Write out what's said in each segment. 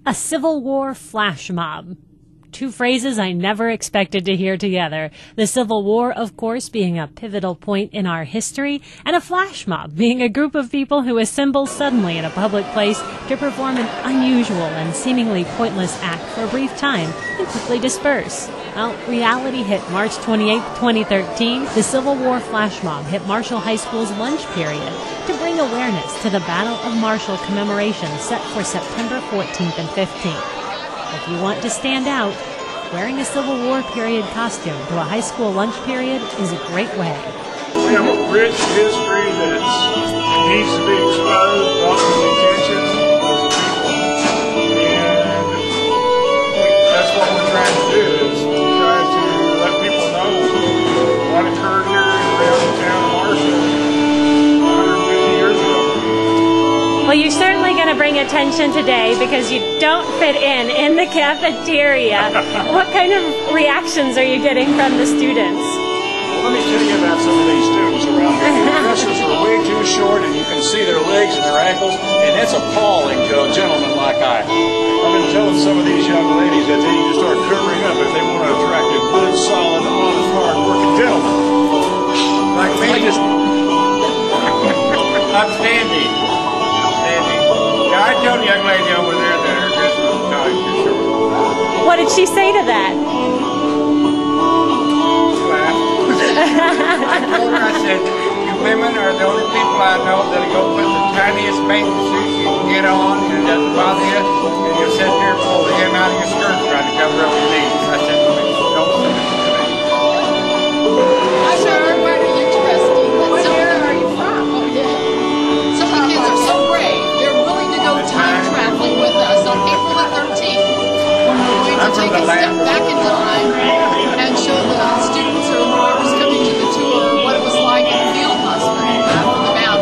A Civil War flash mob. Two phrases I never expected to hear together. The Civil War, of course, being a pivotal point in our history, and a flash mob being a group of people who assemble suddenly in a public place to perform an unusual and seemingly pointless act for a brief time and quickly disperse. Well, reality hit March 28, 2013. The Civil War flash mob hit Marshall High School's lunch period to bring awareness to the Battle of Marshall commemoration set for September 14th and 15th. If you want to stand out, wearing a Civil War period costume to a high school lunch period is a great way. We have a rich history that needs to be exposed, brought to the attention of the people. And that's what we're trying to do, is try to let people know what occurred here around the town of Marshall 150 years ago. Well, you're certainly going to bring attention today because you don't fit in the cafeteria. What kind of reactions are you getting from the students? Well, let me tell you about some of these students around here. Their dresses are way too short and you can see their legs and their ankles, and that's appalling to a gentleman like I. I've been telling some of these young ladies that they need to start covering up if they want to attract a good, solid, honest, hard-working gentleman. Like me? Outstanding. I told the young lady over there that her dress was tight too short. What did she say to that? She laughed. I told her, I said, you women are the only people I know that'll go put the tiniest bathing suit you can get on and it doesn't bother you, and you'll sit there and pull the hem out of your skirt trying to cover up your knees. I said, don't say that to me. I sure are quite interesting. What area are you from? Oh, yeah. Some of the kids are so brave. They're willing to go time traveling with us on April the 13th. We're going to take a step back in time and show the students or whoever's coming to the tour what it was like in the field hospital after the battle.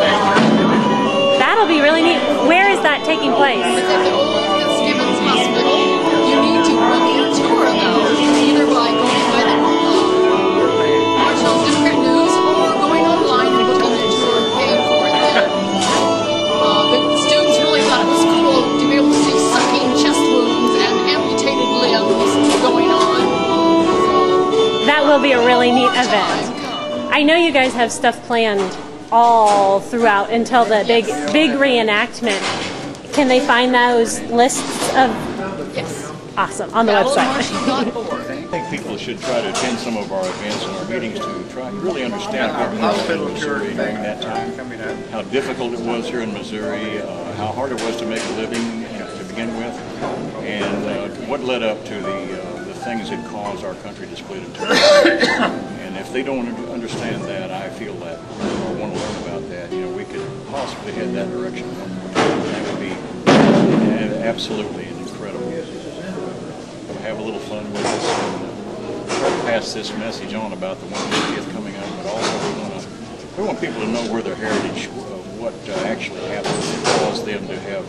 That'll be really neat. Where is that taking place? It's at the old Fitzgibbons Hospital. You need to book your tour, though, either by going by the Marshall District News or going online and booking your tour and paying for it there. The students really thought it was cool to be able to see sucking chest wounds and amputated limbs going on. That will be a really neat event. I know you guys have stuff planned all throughout until the big reenactment. Can they find those lists of? Yes. Awesome, on the website. I think people should try to attend some of our events and our meetings to try and really understand what went on in Missouri during that time, how difficult it was here in Missouri, how hard it was to make a living to begin with, and what led up to the things that caused our country to split in two. And if they don't understand that, I feel that, or want to learn about that, we could possibly head that direction one more time. That would be absolutely an incredible. Have a little fun with us and try to pass this message on about the 150th coming up, but also we want people to know where their heritage, what actually happened that caused them to have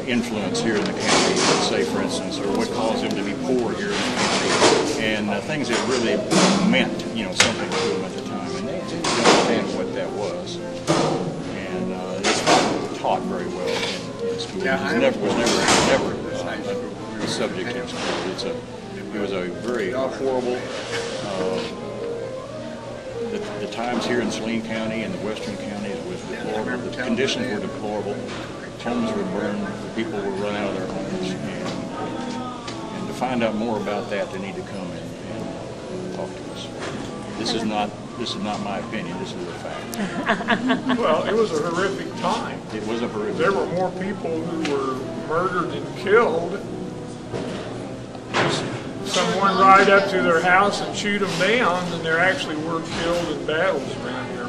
influence here in the county, say for instance, or what caused them to be poor here in the county, and things that really meant something to them at the time, and they didn't understand what that was, and it's not taught very well in school. It was never a subject in school. It was a very horrible. The times here in Saline County and the western counties was deplorable. The conditions were deplorable. Homes were burned. People were run out of their homes. And to find out more about that, they need to come and talk to us. This is not my opinion. This is a fact. Well, it was a horrific time. It was a horrific. There were more people who were murdered and killed. Someone ride up to their house and shoot them down than there actually were killed in battles around here.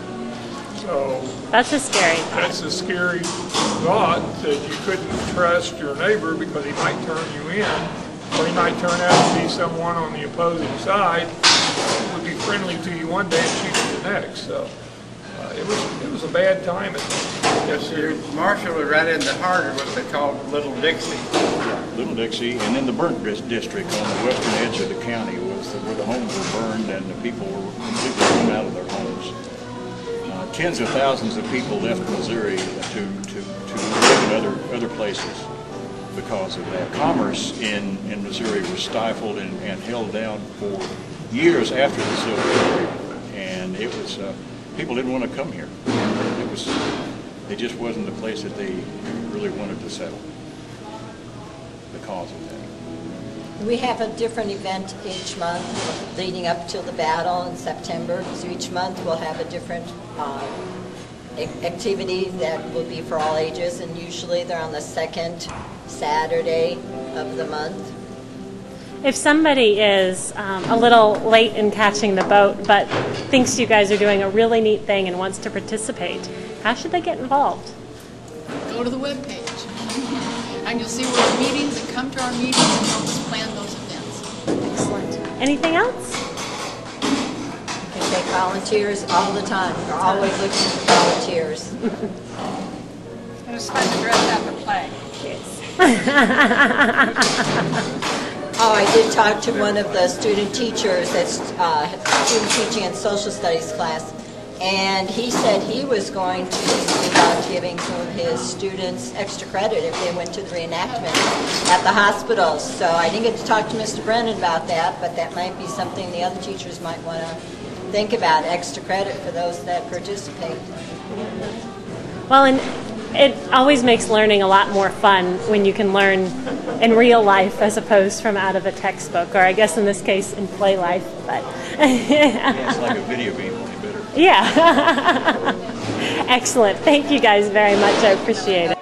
So That's a scary thought that you couldn't trust your neighbor because he might turn you in, or he might turn out to be someone on the opposing side who would be friendly to you one day and shoot you the next. So it was a bad time. Yes, sir. Marshall was right in the heart of what they called Little Dixie. Little Dixie, and then the burnt district on the western edge of the county was where the homes were burned and the people were completely thrown out of their homes. Tens of thousands of people left Missouri to live in other places. because of that. Commerce in Missouri was stifled and held down for years after the Civil War, and it was people didn't want to come here. It just wasn't the place that they really wanted to settle because of that. We have a different event each month leading up till the battle in September. So each month we'll have a different activity that will be for all ages, and usually they're on the second Saturday of the month. If somebody is a little late in catching the boat but thinks you guys are doing a really neat thing and wants to participate, how should they get involved? Go to the webpage, and you'll see where the meetings, and come to our meetings and help us plan those events. Excellent. Anything else? You can take volunteers all the time. We're always looking for volunteers. And it's fun to dress up and play. Oh, I did talk to one of the student teachers that's student teaching in social studies class, and he said he was going to see about giving some of his students extra credit if they went to the reenactment at the hospitals. So I didn't get to talk to Mr. Brennan about that, but that might be something the other teachers might want to think about, extra credit for those that participate. Well, and it always makes learning a lot more fun when you can learn in real life as opposed from out of a textbook, or I guess in this case in play life. But Yeah, it's like a video game, only better. yeah. Excellent. Thank you guys very much. I appreciate it.